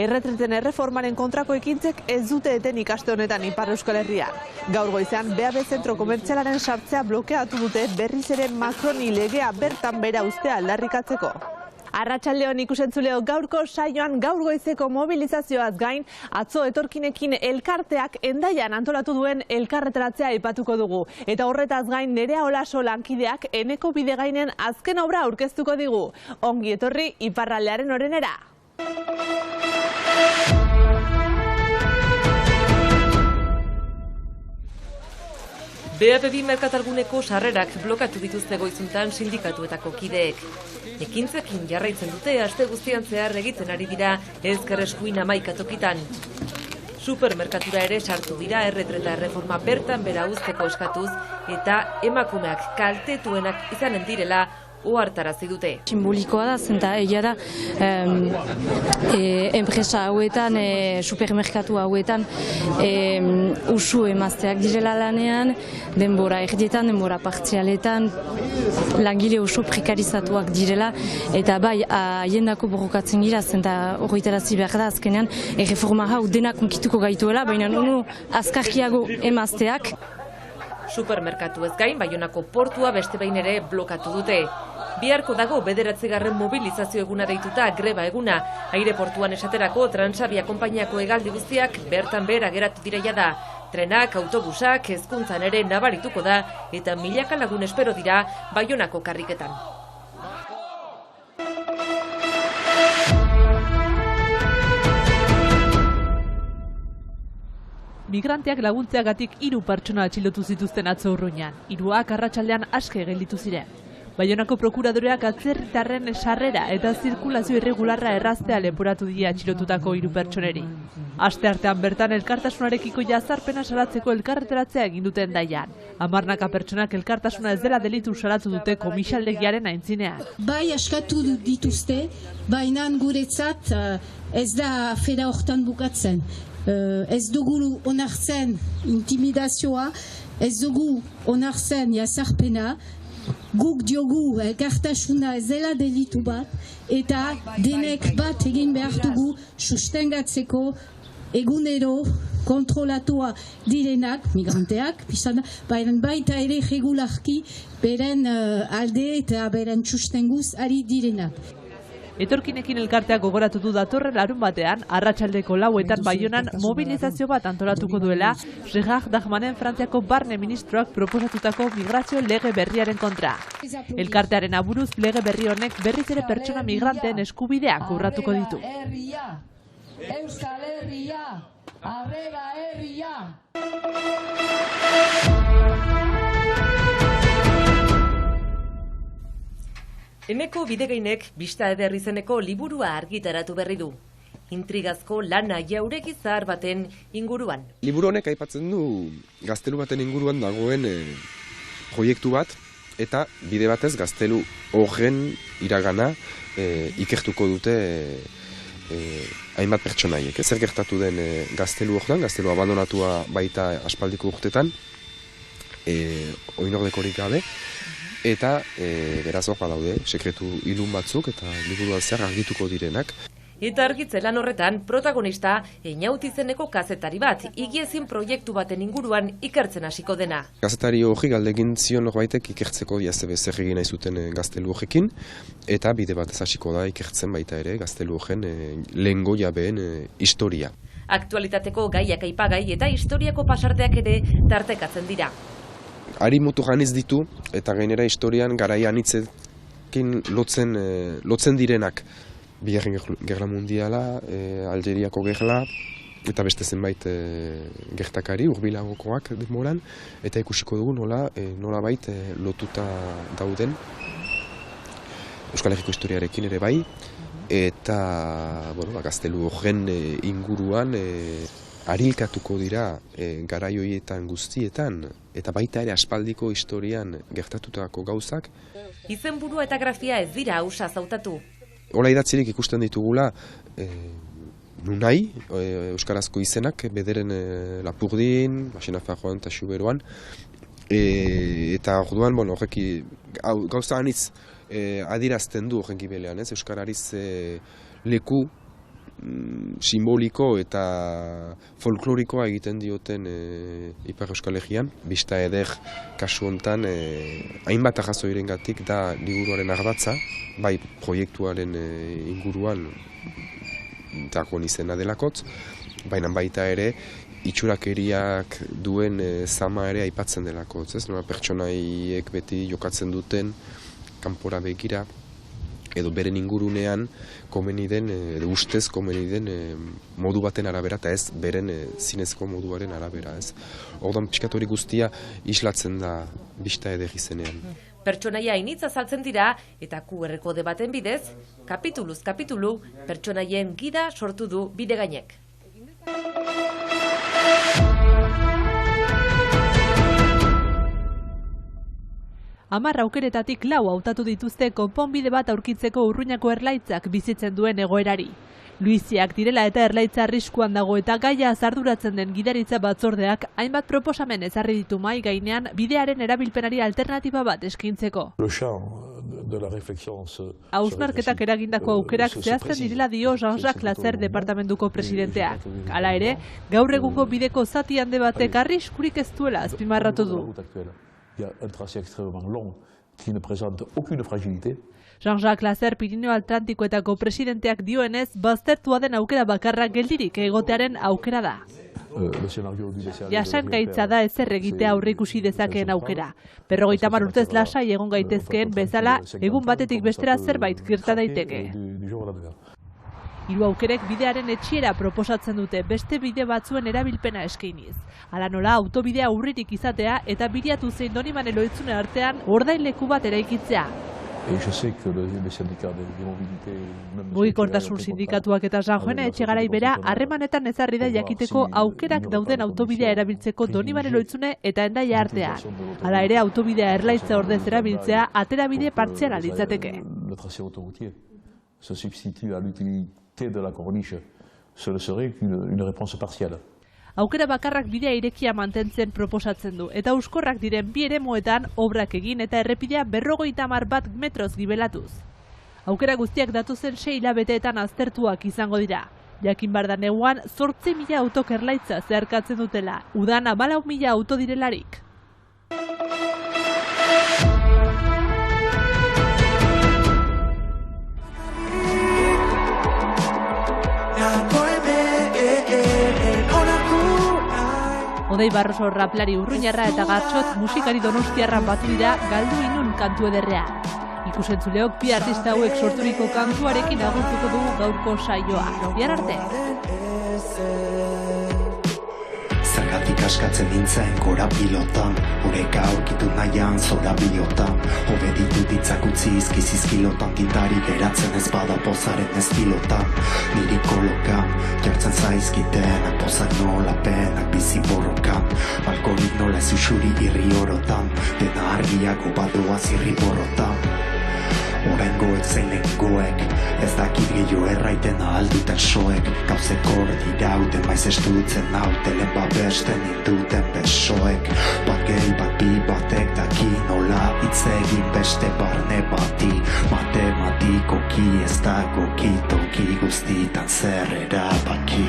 Erretreten erreformaren kontrako ekintzek ez dute eten ikaste honetan Ipar Euskal Herrian. Gaur goizean BAB zentro komertzialaren sartzea blokeatu dute berriz ere Macroni legea bertan bera uztea aldarrikatzeko. Arratsaldeon ikusentzuleo, gaurko saioan gaur goizeko mobilizazioaz gain, atzo etorkinekin elkarteak Hendaian antolatu duen elkarretaratzea aipatuko dugu. Eta horretaz gain Nerea Olaso lankideak Eneko Bidegainen azken obra aurkeztuko digu. Ongi etorri iparraldearen orenera. BAB merkatalguneko sarrerak blokatu dituzte goizuntan sindikatuetako kideek. Ekintzekin jarraitzen dute aste guztian zehar egiten ari dira ezker eskuin 11 tokitan. Supermerkatura ere sartu dira erretreta erreforma bertan bera uzteko eskatuz eta emakumeak kaltetuenak izanen direla ohartarazi dute. Simbolikoa da, zenta egia da enpresa hauetan, supermerkatu hauetan usu emazteak direla lanean, denbora erdietan, denbora partzialetan, langile oso prekarizatuak direla, eta bai, haiendako borrokatzen gira, zenta horretarazi behar da azkenean, erreforma hau denak unkituko gaituela, baina unu azkarkiago emazteak. Supermerkatu ez gain, Baionako portua beste behin ere blokatu dute. Biharko dago 9. mobilizazio eguna deituta greba eguna. Aireportuan esaterako Transavia konpainiako hegaldi guztiak bertan behera geratu dira da. Trenak, autobusak, hezkuntzan ere nabarituko da eta milaka lagun espero dira Baionako karriketan. Migranteak laguntzeagatik 3 pertsona atxilotu zituzten atzo Urruñan. 3 arratsaldean aske gelditu ziren. Baionako prokuradoreak atzerritarren sarrera eta zirkulazio irregularra erraztea leporatu die atxilotutako 3 pertsoneri. Asteartean bertan elkartasunarekiko jazarpena salatzeko elkarretaratzea egin dute Hendaian. 10 pertsonak elkartasuna ez dela delitu salatu dute komisaldegiaren aintzinean. Bai askatu dituzte, baina guretzat ez da afera hortan bukatzen. Ez dugu onartzen intimidazioa, ez dugu onartzen jazarpena, guk diogu elkartasuna ez dela delitu bat, eta denek bat egin behar dugu sustengatzeko egunero kontrolatua direnak, migranteak, baina baita ere regularki beren alde eta beren sustenguz ari direnak. Etorkinekin elkarteak gogoratu du datorren larunbatean, arratsaldeko 4etan Baionan mobilizazio bat antolatuko duela, Gerard Darmanin Frantziako barne ministroak proposatutako migrazio lege berriaren kontra. Elkartearen aburuz lege berri honek berriz ere pertsona migranteen eskubideak urratuko ditu. Euskal Herria, arrera herria! Eneko Bidegainek Bista eder izeneko liburua argitaratu berri du. Intrigazko lana jauregi zahar baten inguruan. Liburu honek aipatzen du gaztelu baten inguruan dagoen proiektu bat eta bide batez gaztelu horren iragana ikertuko dute hainbat pertsonaiek. Zer gertatu den gaztelu horretan, gaztelu abandonatua baita aspaldiko urtetan, oinordekorik gabe, eta beraz hor badaude, sekretu ilun batzuk eta liburuan zer argituko direnak. Eta argitze lan horretan, protagonista Einaut izeneko kazetari bat, higiezin proiektu baten inguruan ikertzen hasiko dena. Kazetari hori galdegin zion norbaitek ikertzeko diazebe zer egin nahi zuten gaztelu horrekin, eta bide bat hasiko da ikertzen baita ere gaztelu horren lehengo jabeen historia. Aktualitateko gaiak aipagai eta historiako pasarteak ere tartekatzen dira. Ari mutu janiz ditu, eta gainera historian garai anitzekin lotzen direnak. Bigarren gerla mundiala, Algeriako gerla, eta beste zenbait gertakari, hurbilagokoak denboran, eta ikusiko dugu nolabait lotuta dauden Euskal Herriko historiarekin ere bai, eta gaztelu horren inguruan harilkatuko dira garai horietan guztietan, eta baita ere aspaldiko historian gertatutako gauzak. Izenburua eta grafia ez dira hausa zautatu. Hola idatzirik ikusten ditugula nunai, euskarazko izenak, bederen Lapurdin, Baxenafarroan eta Xuberoan, eta orduan, horreki gauza anitz adirazten du horren gibelean, euskarariz leku simboliko eta folklorikoa egiten dioten Ipar Euskal Herrian. Bista eder kasu hontan hainbat arrazoirengatik da liburuaren ardatza, bai proiektuaren inguruan dagoen izena delakotz, baina baita ere itxurakeriak duen zama ere aipatzen delakotz, ez? Pertsonaiek beti jokatzen duten kanpora begira, edo beren ingurunean komeni den, edo ustez komeni den modu baten arabera, eta ez beren zinezko moduaren arabera, ez. Orduan pixkat hori guztia islatzen da bista eder izenean. Pertsonaia ainitz azaltzen dira, eta QR kode baten bidez, kapituluz kapitulu, pertsonaien gida sortu du Bidegainek. Hamar aukeretatik 4 hautatu dituzte konponbide bat aurkitzeko Urruñako erlaitzak bizitzen duen egoerari. Luiziak direla eta erlaitza arriskuan dago eta gaia arduratzen den gidaritza batzordeak hainbat proposamen ezarri ditu mahai gainean bidearen erabilpenari alternatiba bat eskaintzeko. Hausnarketak eragindako aukerak zehazten direla dio Jean-Jacques Lazer departamentuko presidenteak. Hala ere, gaur egungo bideko zati handi batek arriskurik ez duela azpimarratu du. Jean-Jacques Lazer Pirineo Atlantikoetako presidenteak dioenez, baztertua den aukera bakarra geldirik egotearen aukera da. Jasan gaitza da ezer egitea aurreikusi dezakeen aukera. 50 urtez lasai egon gaitezkeen bezala, egun batetik bestera zerbait gerta daiteke. 3 aukerek bidearen etxiera proposatzen dute beste bide batzuen erabilpena eskainiz. Hala nola autobidea urririk izatea eta Biriatu zein Doniban Eloitzune artean ordainleku bat eraikitzea. Mugikortasun sindikatuak eta San Joane Etxegarai bera harremanetan ezarri da jakiteko aukerak dauden autobidea erabiltzeko Doniban Eloitzune eta Hendaia artean. Hala ere autobidea erlaitza ordez erabiltzea aterabide partziala litzateke. De la corniche, ce ne serait qu'une réponse partielle. Aukera bakarrak bidea irekia mantentzen proposatzen du, eta euskorrak diren bi eremuetan obrak egin eta errepidea 50 metroz gibelatuz. Aukera guztiak datozen 6 hilabeteetan aztertuak izango dira. Jakin bar da neguan 8.000 autok erlaitza zeharkatzen dutela, udan 14.000 auto direlarik. Odei Barroso raplari urruñarra eta Gartxot musikari donostiarra batu dira galdu inun kantu ederrea. Ikusentzuleok bi artista hauek sorturiko kantuarekin agurtuko dugu gaurko saioa. Bihar arte! Zergatik askatzen nintzen gora pilotan, oreka aurkitu nahian zora bilotan. Hobe ditut hitzak utzi izkizizkilotan, gintari geratzen ez bada pozaren estilotan. Niri kolokan, jartzen zaizkiten, pozak nola penak bizi borrokan. Balkonik nola ez usuri irri orotan, dena argiako badoa zirri borrotan. Oraingoek zein lehengoek, ez dakit gehiago erraiten ahalduten soek. Gauzek hor dirauten maiz estutzen nautelen babesten induten besoek. Bat gehi bat bi batek daki nola hitz egin beste barne bati. Matematikoki ez dago kitoki guztitan zer erabaki.